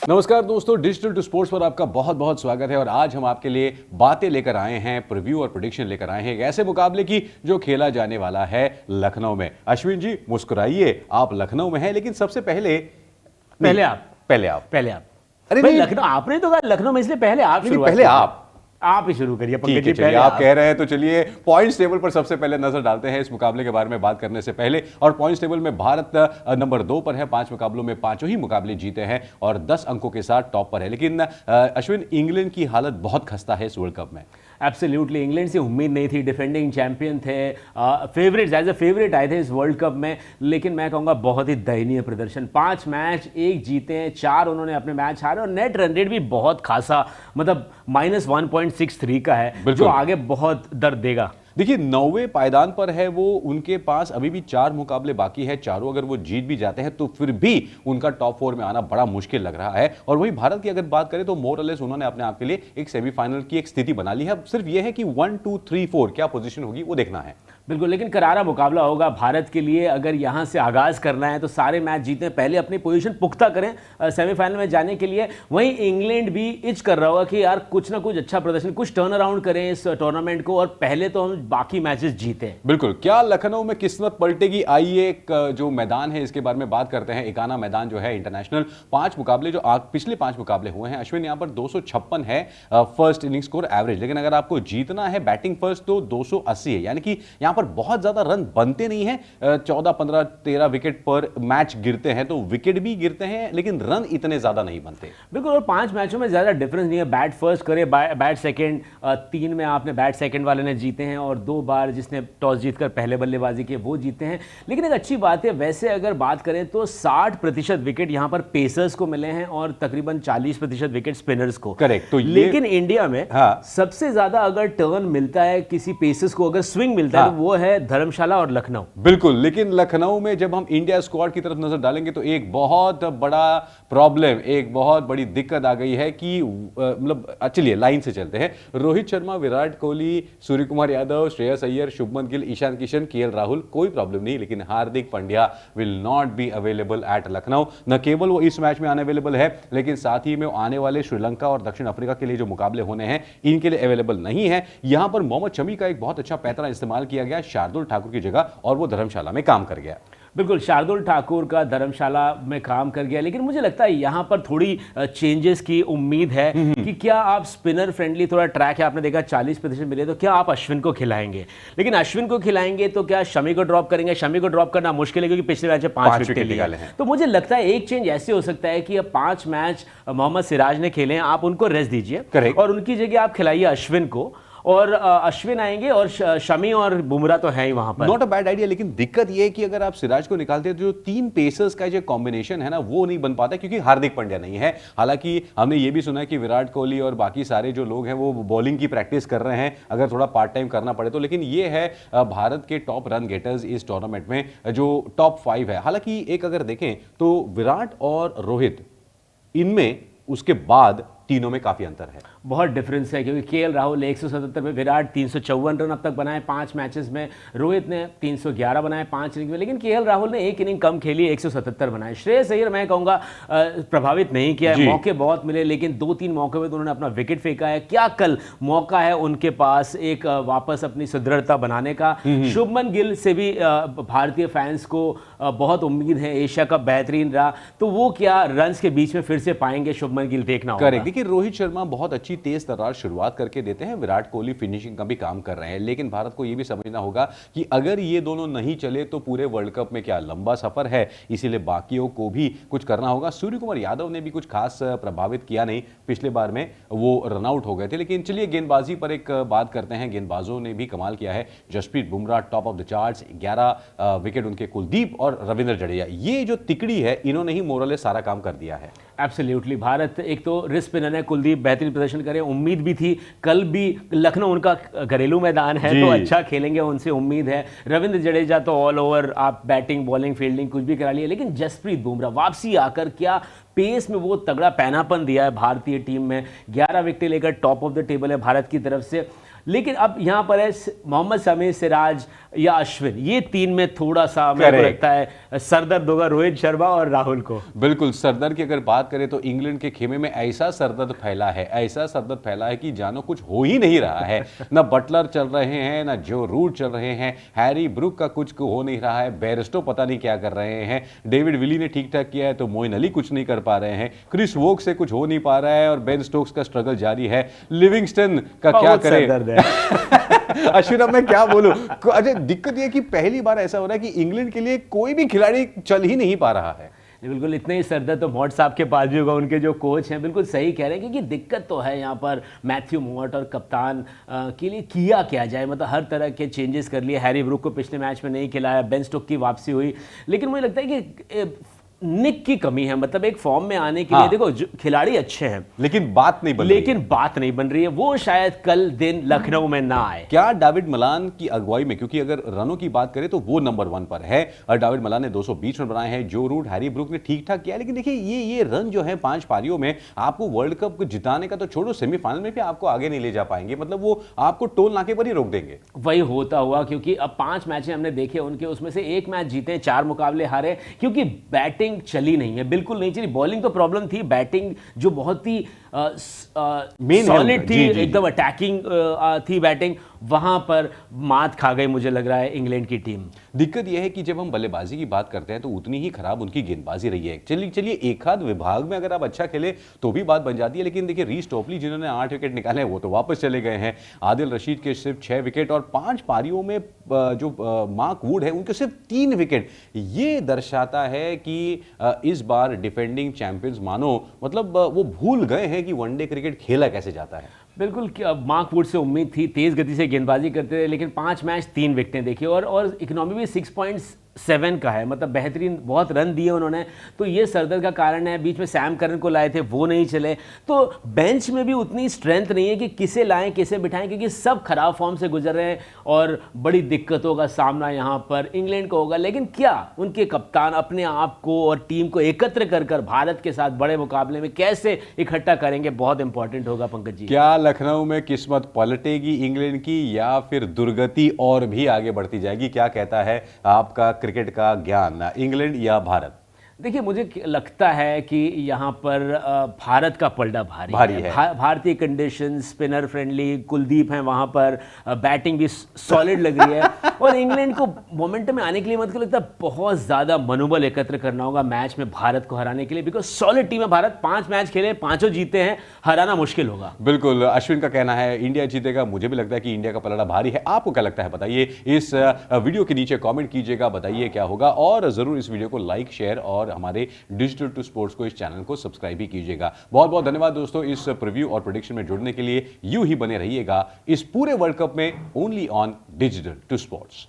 नमस्कार दोस्तों, digital two sports पर आपका बहुत बहुत स्वागत है। और आज हम आपके लिए बातें लेकर आए हैं, प्रीव्यू और प्रेडिक्शन लेकर आए हैं एक ऐसे मुकाबले की जो खेला जाने वाला है लखनऊ में। अश्विन जी मुस्कुराइए, आप लखनऊ में हैं, लेकिन सबसे पहले आप। अरे नहीं, लखनऊ आपने तो कहा लखनऊ में, इसलिए पहले आप ही शुरू करिए पंकज जी। पहले आप कह रहे हैं तो चलिए पॉइंट्स टेबल पर सबसे पहले नजर डालते हैं इस मुकाबले के बारे में बात करने से पहले। और पॉइंट्स टेबल में भारत नंबर 2 पर है, 5 मुकाबलों में 5 ही मुकाबले जीते हैं और 10 अंकों के साथ टॉप पर है। लेकिन अश्विन, इंग्लैंड की हालत बहुत खस्ता है इस वर्ल्ड कप में। एब्सोल्युटली, इंग्लैंड से उम्मीद नहीं थी, डिफेंडिंग चैंपियन थे, फेवरेट एज ए फेवरेट आए थे इस वर्ल्ड कप में, लेकिन मैं कहूँगा बहुत ही दयनीय प्रदर्शन। 5 मैच 1 जीते हैं, 4 उन्होंने अपने मैच हारे और नेट रन रेट भी बहुत खासा, मतलब -1.63 का है, जो आगे बहुत दर्द देगा। देखिए 9वें पायदान पर है वो, उनके पास अभी भी 4 मुकाबले बाकी है। चारों अगर वो जीत भी जाते हैं तो फिर भी उनका टॉप 4 में आना बड़ा मुश्किल लग रहा है। और वहीं भारत की अगर बात करें तो मोर और लेस उन्होंने अपने आप के लिए एक सेमीफाइनल की एक स्थिति बना ली है। अब सिर्फ ये है कि 1, 2, 3, 4 क्या पोजीशन होगी वो देखना है। बिल्कुल, लेकिन करारा मुकाबला होगा भारत के लिए। अगर यहां से आगाज करना है तो सारे मैच जीतें, पहले अपनी पोजीशन पुख्ता करें सेमीफाइनल में जाने के लिए। वहीं इंग्लैंड भी इच कर रहा होगा कि यार कुछ ना कुछ अच्छा प्रदर्शन, कुछ टर्न अराउंड करें इस टूर्नामेंट को और पहले तो हम बाकी मैचेस जीतें। बिल्कुल, क्या लखनऊ में किस्मत पलटेगी? आइए एक जो मैदान है इसके बारे में बात करते हैं। एकाना मैदान जो है इंटरनेशनल, 5 मुकाबले जो पिछले 5 मुकाबले हुए हैं अश्विन, यहां पर 256 है फर्स्ट इनिंग स्कोर एवरेज। लेकिन अगर आपको जीतना है बैटिंग फर्स्ट तो 280 है, यानी कि यहां पर बहुत ज्यादा रन बनते नहीं हैं। 14, 15, 13 विकेट पर मैच गिरते हैं, तो विकेट भी गिरते हैं लेकिन रन इतने ज्यादा नहीं बनते। बिल्कुल, और 5 मैचों में ज्यादा डिफरेंस नहीं है। बैट फर्स्ट करे, बैट सेकंड, 3 में आपने बैट सेकंड वाले ने जीते हैं और 2 बार जिसने टॉस जीतकर पहले बल्लेबाजी की वो जीते हैं। लेकिन एक अच्छी बात है, वैसे अगर बात करें तो 60% विकेट यहां पर पेसर्स को मिले हैं और तकरीबन 40% विकेट स्पिनर्स को। करेक्ट। तो लेकिन इंडिया में सबसे ज्यादा अगर टर्न मिलता है किसी पेसर्स को, अगर स्विंग मिलता है तो वो है धर्मशाला और लखनऊ। बिल्कुल, लेकिन लखनऊ में जब हम इंडिया स्क्वाड की तरफ नजर डालेंगे तो एक बहुत बड़ा प्रॉब्लम, एक बहुत बड़ी दिक्कत आ गई है कि मतलब चलिए लाइन से चलते हैं। रोहित शर्मा, विराट कोहली, सूर्य कुमार यादव, श्रेयस अय्यर, शुभमन गिल, ईशान किशन, केएल राहुल, कोई प्रॉब्लम नहीं। लेकिन Hardik Pandya will not be available at Lucknow. न केवल वो इस मैच में अवेलेबल है, लेकिन साथ ही में आने वाले श्रीलंका और दक्षिण अफ्रीका के लिए जो मुकाबले होने हैं इनके लिए अवेलेबल नहीं है। यहां पर मोहम्मद शमी का एक बहुत अच्छा पैतरा इस्तेमाल किया गया शार्दुल ठाकुर की जगह और वो धर्मशाला में काम कर गया। बिल्कुल, शार्दुल ठाकुर का धर्मशाला में काम कर गया, लेकिन मुझे लगता है यहां पर थोड़ी चेंजेस की उम्मीद है कि क्या आप स्पिनर फ्रेंडली थोड़ा ट्रैक है, आपने देखा 40% मिले, तो क्या आप अश्विन को खिलाएंगे? लेकिन अश्विन को खिलाएंगे तो क्या शमी को ड्रॉप करेंगे? शमी को ड्रॉप करना मुश्किल है क्योंकि पिछले मैच में 5 विकेट निकाले हैं। तो मुझे लगता है एक चेंज ऐसे हो सकता है कि अब 5 मैच मोहम्मद सिराज ने खेले हैं, आप उनको रेस्ट दीजिए और उनकी जगह आप खिलाइए अश्विन को, और अश्विन आएंगे और शमी और बुमराह तो है ही वहां पर। नॉट अ बैड आइडिया, लेकिन दिक्कत ये है कि अगर आप सिराज को निकालते हैं तो जो 3 पेसर्स का जो कॉम्बिनेशन है ना वो नहीं बन पाता क्योंकि हार्दिक पांड्या नहीं है। हालांकि हमने ये भी सुना है कि विराट कोहली और बाकी सारे जो लोग हैं वो बॉलिंग की प्रैक्टिस कर रहे हैं अगर थोड़ा पार्ट टाइम करना पड़े तो। लेकिन ये है भारत के टॉप रन गेटर्स इस टूर्नामेंट में, जो टॉप 5 है। हालांकि एक अगर देखें तो विराट और रोहित, इनमें उसके बाद तीनों में काफी अंतर है, बहुत डिफरेंस है, क्योंकि केएल राहुल 177 में, विराट 354 रन अब तक बनाए 5 मैचेस में, रोहित ने 311 बनाए 5 इनिंग में, लेकिन केएल राहुल ने 1 इनिंग कम खेली, 177 बनाए। श्रेयस अय्यर मैं कहूंगा प्रभावित नहीं किया है, मौके बहुत मिले लेकिन 2-3 मौके में तो उन्होंने अपना विकेट फेंका है। क्या कल मौका है उनके पास एक वापस अपनी सुदृढ़ता बनाने का? शुभमन गिल से भी भारतीय फैंस को बहुत उम्मीद है, एशिया कप बेहतरीन रहा, तो वो क्या रन के बीच में फिर से पाएंगे शुभमन गिल? देखना होगा। देखिए रोहित शर्मा बहुत अच्छी तेज तर्रार शुरुआत करके देते हैं, विराट कोहली फिनिशिंग का भी काम कर रहे हैं, लेकिन भारत को यह भी समझना होगा कि अगर ये दोनों नहीं चले तो पूरे वर्ल्ड कप में क्या लंबा सफर है, इसीलिए बाकियों को भी कुछ करना होगा। सूर्य कुमार यादव ने भी कुछ खास प्रभावित किया नहीं, पिछले बार में वो रनआउट हो गए थे। लेकिन चलिए गेंदबाजी पर एक बात करते हैं, गेंदबाजों ने भी कमाल किया है। Jasprit Bumrah top of the charts, 11 wicket उनके, कुलदीप और रविंद्र जडेजा, ये जो तिकड़ी है इन्होंने ही मोरले सारा काम कर दिया है। एब्सोल्युटली, भारत एक तो रिस्क स्पिनर है, कुलदीप बेहतरीन प्रदर्शन करे, उम्मीद भी थी, कल भी लखनऊ उनका घरेलू मैदान है तो अच्छा खेलेंगे, उनसे उम्मीद है। रविंद्र जडेजा तो ऑल ओवर, आप बैटिंग बॉलिंग फील्डिंग कुछ भी करा लिए, लेकिन जसप्रीत बुमराह वापसी आकर क्या पेस में वो तगड़ा पैनापन दिया है भारतीय टीम में। 11 विकेट लेकर टॉप ऑफ द टेबल है भारत की तरफ से। लेकिन अब यहाँ पर है मोहम्मद शमी, सिराज, या अश्विन, ये तीन में थोड़ा सा मेरे को लगता है सरदर्द होगा रोहित शर्मा और राहुल को। बिल्कुल, सरदर्द की अगर बात करें तो इंग्लैंड के खेमे में ऐसा सरदर्द फैला है, ऐसा सरदर्द फैला है कि जानो कुछ हो ही नहीं रहा है। ना बटलर चल रहे हैं, ना जो रूट चल रहे हैं, हैरी ब्रूक का कुछ हो नहीं रहा है, बेयरस्टो पता नहीं क्या कर रहे हैं, डेविड विली ने ठीक ठाक किया है तो मोइन अली कुछ नहीं कर पा रहे हैं, क्रिस वोक से कुछ हो नहीं पा रहा है और बेन स्टोक्स का स्ट्रगल जारी है, लिविंगस्टन का क्या करे। अश्विन, अब मैं क्या बोलूं। अच्छा, दिक्कत यह कि पहली बार ऐसा हो रहा है कि इंग्लैंड के लिए कोई भी खिलाड़ी चल ही नहीं पा रहा है। बिल्कुल, इतने ही सरदर्द तो मॉट साहब के पास भी होगा, उनके जो कोच हैं बिल्कुल सही कह रहे हैं, क्योंकि दिक्कत तो है यहाँ पर मैथ्यू मॉट और कप्तान के लिए किया क्या जाए। मतलब हर तरह के चेंजेस कर लिए, हैरी ब्रूक को पिछले मैच में नहीं खिलाया, बेन स्टोक्स की वापसी हुई, लेकिन मुझे लगता है कि निक की कमी है। मतलब एक फॉर्म में आने के लिए देखो खिलाड़ी अच्छे हैं लेकिन बात नहीं बन रही है, वो शायद कल दिन लखनऊ में ना आए। क्या डेविड मलान की अगुवाई में, क्योंकि अगर रनों की बात करें तो वो नंबर 1 पर है और डेविड मलान ने 220 रन बनाए हैं, जो रूट हैरी ब्रूक ने ठीक ठाक किया, लेकिन देखिए ये रन जो है 5 पारियों में आपको वर्ल्ड कप जिताने का तो छोड़ो, सेमीफाइनल में भी आपको आगे नहीं ले जा पाएंगे। मतलब वो आपको टोल नाके पर ही रोक देंगे। वही होता हुआ, क्योंकि अब 5 मैचें हमने देखे उनके, उसमें से 1 मैच जीते, 4 मुकाबले हारे, क्योंकि बैटिंग चली नहीं है, बिल्कुल नहीं चली। बॉलिंग तो प्रॉब्लम थी, बैटिंग जो बहुत ही सॉलिड थी, एकदम अटैकिंग थी बैटिंग, वहां पर मात खा गई मुझे लग रहा है इंग्लैंड की टीम। दिक्कत यह है कि जब हम बल्लेबाजी की बात करते हैं तो उतनी ही खराब उनकी गेंदबाजी रही है। चलिए एक आध विभाग में अगर आप अच्छा खेले तो भी बात बन जाती है, लेकिन देखिए रीस टोपली जिन्होंने 8 विकेट निकाले वो तो वापस चले गए हैं, आदिल रशीद के सिर्फ 6 विकेट और 5 पारियों में जो मार्क वुड है उनके सिर्फ 3 विकेट। ये दर्शाता है कि इस बार डिफेंडिंग चैंपियंस मानो मतलब वो भूल गए हैं कि वनडे क्रिकेट खेला कैसे जाता है। बिल्कुल, मार्क वुड से उम्मीद थी, तेज गति से गेंदबाजी करते थे, लेकिन 5 मैच 3 विकेटें देखी और इकोनॉमी भी 6.7 का है। मतलब बेहतरीन, बहुत रन दिए उन्होंने, तो ये सरदर्द का कारण है। बीच में सैम करन को लाए थे, वो नहीं चले, तो बेंच में भी उतनी स्ट्रेंथ नहीं है कि किसे लाएं किसे बिठाएं, क्योंकि सब खराब फॉर्म से गुजर रहे हैं और बड़ी दिक्कतों का सामना यहाँ पर इंग्लैंड को होगा। लेकिन क्या उनके कप्तान अपने आप को और टीम को एकत्र कर भारत के साथ बड़े मुकाबले में कैसे इकट्ठा करेंगे, बहुत इंपॉर्टेंट होगा पंकज जी। क्या लखनऊ में किस्मत पलटेगी इंग्लैंड की या फिर दुर्गति और भी आगे बढ़ती जाएगी? क्या कहता है आपका क्रिकेट का ज्ञान, इंग्लैंड या भारत? देखिए, मुझे लगता है कि यहाँ पर भारत का पलड़ा भारी है। भारतीय कंडीशन, स्पिनर फ्रेंडली, कुलदीप हैं वहाँ पर, बैटिंग भी सॉलिड लग रही है और इंग्लैंड को मोमेंटम में आने के लिए मुझे लगता है बहुत ज़्यादा मनोबल एकत्र करना होगा मैच में भारत को हराने के लिए, बिकॉज सॉलिड टीम है भारत। 5 मैच खेले, 5 जीते हैं, हराना मुश्किल होगा। बिल्कुल, अश्विन का कहना है इंडिया जीतेगा। मुझे भी लगता है कि इंडिया का पलड़ा भारी है। आपको क्या लगता है बताइए, इस वीडियो के नीचे कॉमेंट कीजिएगा, बताइए क्या होगा और ज़रूर इस वीडियो को लाइक, शेयर और हमारे डिजिटल टू स्पोर्ट्स को, इस चैनल को सब्सक्राइब भी कीजिएगा। बहुत बहुत धन्यवाद दोस्तों इस प्रीव्यू और प्रेडिक्शन में जुड़ने के लिए। यूं ही बने रहिएगा इस पूरे वर्ल्ड कप में, only on digital two sports.